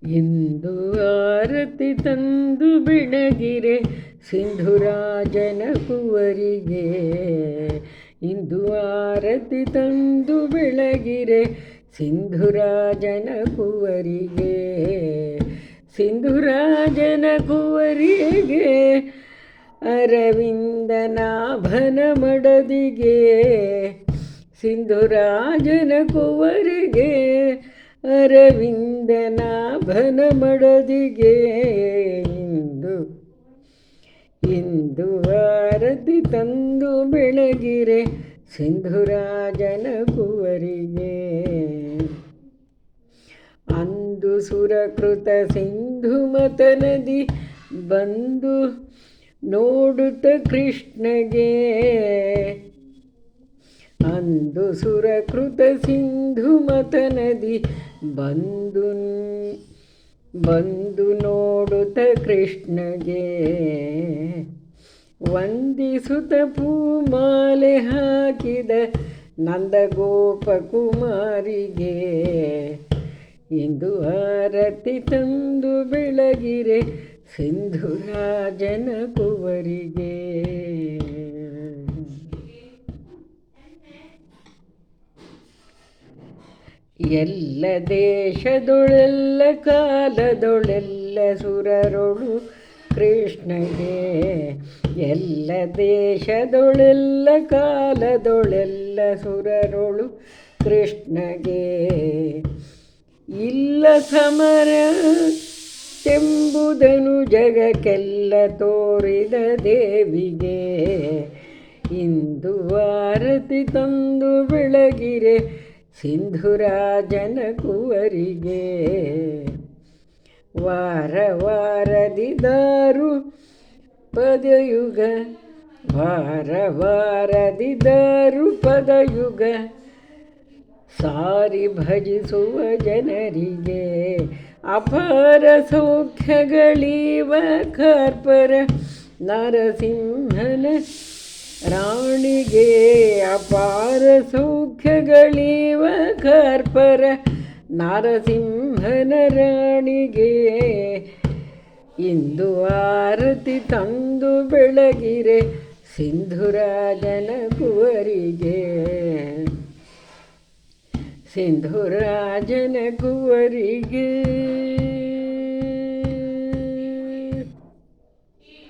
ಇಂದು ಆರತಿ ತಂದು ಬೆಳಗಿರೆ ಸಿಂಧುರಾಜನ ಕುವರಿಗೆ. ಇಂದು ಆರತಿ ತಂದು ಬೆಳಗಿರೆ ಸಿಂಧುರಾಜನ ಕುವರಿಗೆ. ಸಿಂಧುರಾಜನ ಕುವರಿಗೆ ಅರವಿಂದನಾಭನ ಮಡದಿಗೆ. ಸಿಂಧುರಾಜನ ಕುವರಿಗೆ ಅರವಿಂದನಾಭನ ಮಡದಿಗೆ. ಇಂದು ಆರತಿ ತಂದು ಬೆಳಗಿರೆ ಸಿಂಧುರಾಜನ ಕುವರಿಗೆ. ಅಂದು ಸುರಕೃತ ಸಿಂಧುಮತ ನದಿ ಬಂದು ನೋಡುತ್ತ ಕೃಷ್ಣಗೆ. ಅಂದು ಸುರಕೃತ ಸಿಂಧುಮತ ನದಿ ಬಂದು ನೋಡುತ್ತ ಕೃಷ್ಣಗೆ. ವಂದಿಸುತ್ತ ಪೂಮಾಲೆ ಹಾಕಿದ ನಂದಗೋಪ ಕುಮಾರಿಗೆ. ಇಂದು ಆರತಿ ತಂದು ಬೆಳಗಿರೆ ಸಿಂಧುರಾಜನ ಕುವರಿಗೆ. ಎಲ್ಲ ದೇಶದೊಳೆಲ್ಲ ಕಾಲದೊಳೆಲ್ಲ ಸುರರೊಳು ಕೃಷ್ಣಗೆ. ಎಲ್ಲ ದೇಶದೊಳೆಲ್ಲ ಕಾಲದೊಳೆಲ್ಲ ಸುರರೊಳು ಕೃಷ್ಣಗೆ. ಇಲ್ಲ ಸಮರ ತೆಂಬುದನು ಜಗಕ್ಕೆಲ್ಲ ತೋರಿದ ದೇವಿಗೆ. ಇಂದು ಆರತಿ ತಂದು ಬೆಳಗಿರೆ ಸಿಂಧುರಾಜನ ಕುವರಿಗೆ. ವಾರ ವಾರದಿದಾರು ಪದಯುಗ, ವಾರ ವಾರದಿದಾರು ಪದಯುಗ ಸಾರಿ ಭಜಿಸುವ ಜನರಿಗೆ. ಅಪಾರ ಸೌಖ್ಯಗಳೀವ ಕಾರ್ಪರ ನರಸಿಂಹನ ರಾಣಿಗೆ. ಅಪಾರ ಸೌಖ್ಯಗಳೀವ ಕಾರ್ಪರ ನರಸಿಂಹನ ರಾಣಿಗೆ. ಇಂದು ಆರತಿ ತಂದು ಬೆಳಗಿರೆ ಸಿಂಧುರಾಜನ ಕುವರಿಗೆ. ಸಿಂಧುರಾಜನ ಕುವರಿಗೆ.